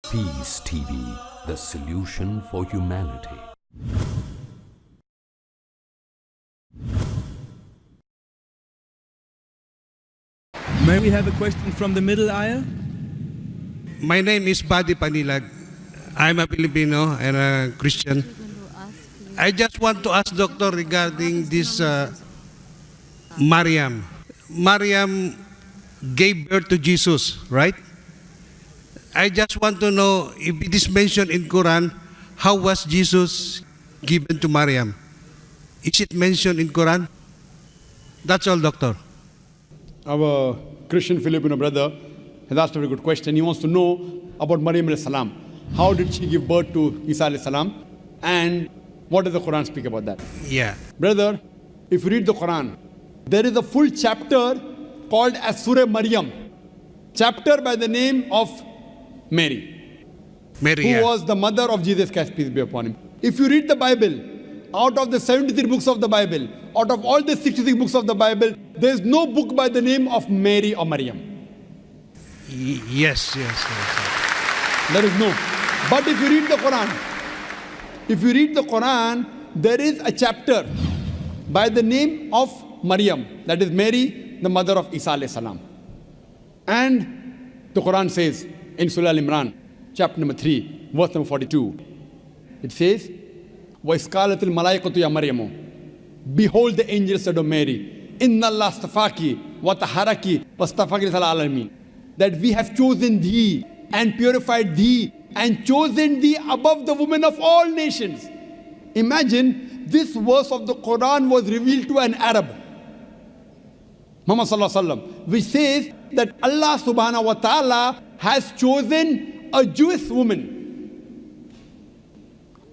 Peace TV, the solution for humanity. May we have a question from the middle aisle? My name is Buddy Panilag. I'm a Filipino and a Christian. I just want to ask Doctor regarding this Mariam. Mariam gave birth to Jesus, right? I just want to know if it is mentioned in Quran, how was Jesus given to Mariam? Is it mentioned in Quran? That's all, Doctor. Our Christian Filipino brother has asked a very good question. He wants to know about Maryam alayhi salam. How did she give birth to Isa alayhi salam? And what does the Quran speak about that? Yeah. Brother, if you read the Quran, there is a full chapter called as Surah Maryam. Chapter by the name of Mary, Mary, who yeah. was the mother of Jesus Christ, peace be upon him. If you read the Bible, out of the 73 books of the Bible, out of all the 66 books of the Bible, there is no book by the name of Mary or Maryam. Yes. There is no. But if you read the Quran, there is a chapter by the name of Maryam, that is Mary, the mother of Isa alayhi salam. And the Quran says in Surah Al-Imran, chapter number 3, verse number 42, it says, وَإِسْقَالَتِ الْمَلَائِكَةُ يَا مَرْيَمُ, behold, the angel said of Mary, إِنَّ اللَّهَ اسْتَفَاكِ وَطَهَّرَكِ وَاسْتَفَاكِ لِلْعَالَمِينَ الْعَالَمِينَ, that we have chosen thee and purified thee and chosen thee above the women of all nations. Imagine, this verse of the Quran was revealed to an Arab, Muhammad sallallahu alaihi wasallam, which says that Allah subhanahu wa ta'ala has chosen a Jewish woman,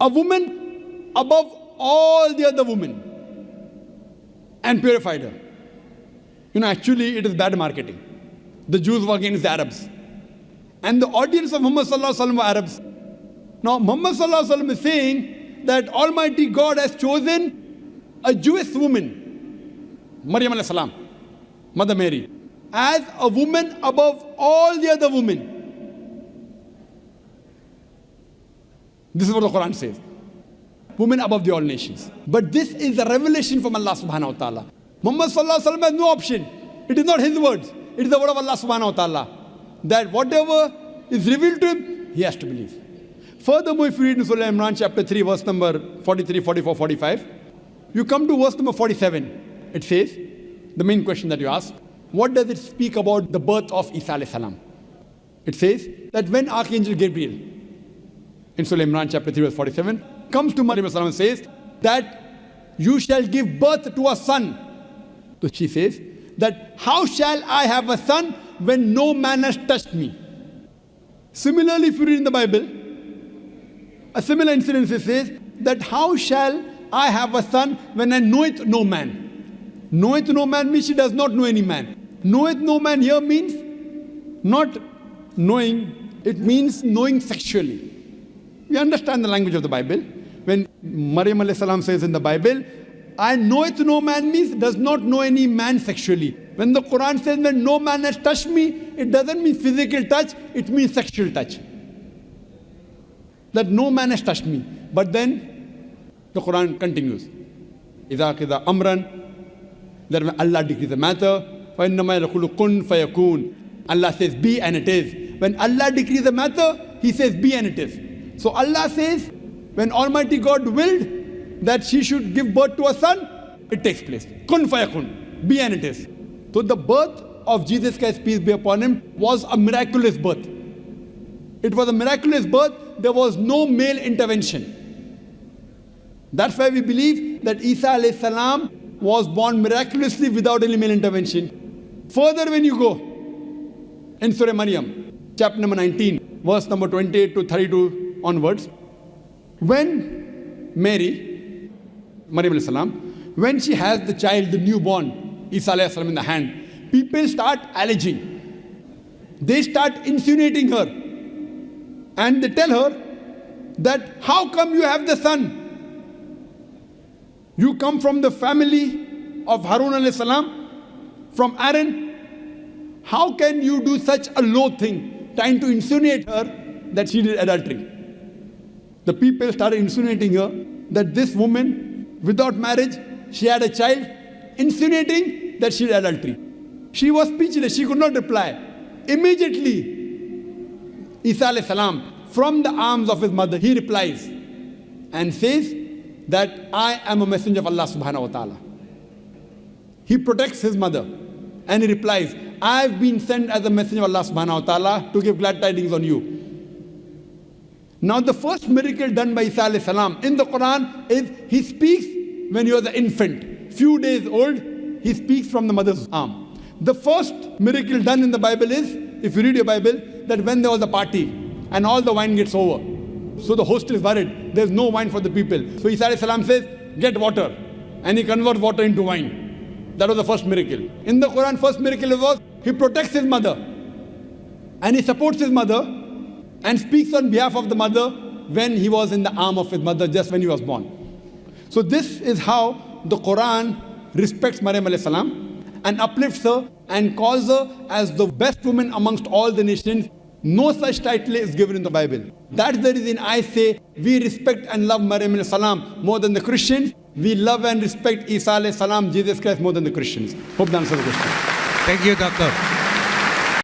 a woman above all the other women, and purified her. Actually, it is bad marketing. The Jews were against the Arabs, and the audience of Muhammad sallallahu alaihi wasallam were Arabs. Now, Muhammad sallallahu alaihi wasallam is saying that Almighty God has chosen a Jewish woman, Maryam alayhi salam, Mother Mary, as a woman above all the other women. This is what the Quran says. Women above the all nations. But this is a revelation from Allah subhanahu wa ta'ala. Muhammad sallallahu alaihi wasallam has no option. It is not his words. It is the word of Allah subhanahu wa ta'ala. That whatever is revealed to him, he has to believe. Furthermore, if you read in Surah Imran chapter 3, verse number 43, 44, 45, you come to verse number 47. It says, the main question that you ask, what does it speak about the birth of Isa alayhi salam? It says that when Archangel Gabriel, in Surah Imran chapter 3, verse 47, comes to Maryam and says that you shall give birth to a son. So she says that how shall I have a son when no man has touched me? Similarly, if you read in the Bible, a similar incident says that how shall I have a son when I knoweth no man? Knoweth no man means she does not know any man. Knoweth no man here means not knowing, it means knowing sexually. We understand the language of the Bible. When Maryam alayhi salam says in the Bible, I knoweth no man means does not know any man sexually. When the Quran says when no man has touched me, it doesn't mean physical touch, it means sexual touch. That no man has touched me. But then the Quran continues. إِذَا قِذَا أَمْرًا, that when Allah decrees a matter, فَإِنَّمَا يَقُولُ كُن فَيَكُونُ, Allah says be and it is. When Allah decrees a matter, He says be and it is. So Allah says, when Almighty God willed that she should give birth to a son, it takes place. Kun fayakun, be and it is. So the birth of Jesus Christ, peace be upon him, was a miraculous birth. It was a miraculous birth. There was no male intervention. That's why we believe that Isa alayhi salam was born miraculously without any male intervention. Further, when you go in Surah Maryam, chapter number 19, verse number 28 to 32 onwards, when Mary, Maryam alayhi salam, when she has the child, the newborn, Isa alayhi salam in the hand, people start alleging. They start insinuating her. And they tell her that how come you have the son? You come from the family of Harun alayhi salam, from Aaron. How can you do such a low thing, trying to insinuate her that she did adultery. The people started insinuating her that this woman, without marriage, she had a child, insinuating that she did adultery. She was speechless, she could not reply. Immediately, Isa alayhi salam, from the arms of his mother, he replies and says that I am a messenger of Allah subhanahu wa ta'ala. He protects his mother and he replies, I've been sent as a messenger of Allah subhanahu wa ta'ala to give glad tidings on you. Now the first miracle done by Isa alayhi salam in the Quran is he speaks when he was an infant, few days old, he speaks from the mother's arm. The first miracle done in the Bible is, if you read your Bible, that when there was a party and all the wine gets over. So the host is worried, there's no wine for the people. So Isa alayhi salam says, get water. And he converts water into wine. That was the first miracle. In the Quran, first miracle was, he protects his mother. And he supports his mother and speaks on behalf of the mother when he was in the arm of his mother, just when he was born. So this is how the Quran respects Maryam alayhi salam and uplifts her and calls her as the best woman amongst all the nations. No such title is given in the Bible. That's the reason I say we respect and love Maryam alayhi salam more than the Christians. We love and respect Isa alayhi salam, Jesus Christ, more than the Christians. Hope that answers the question. Thank you, Doctor.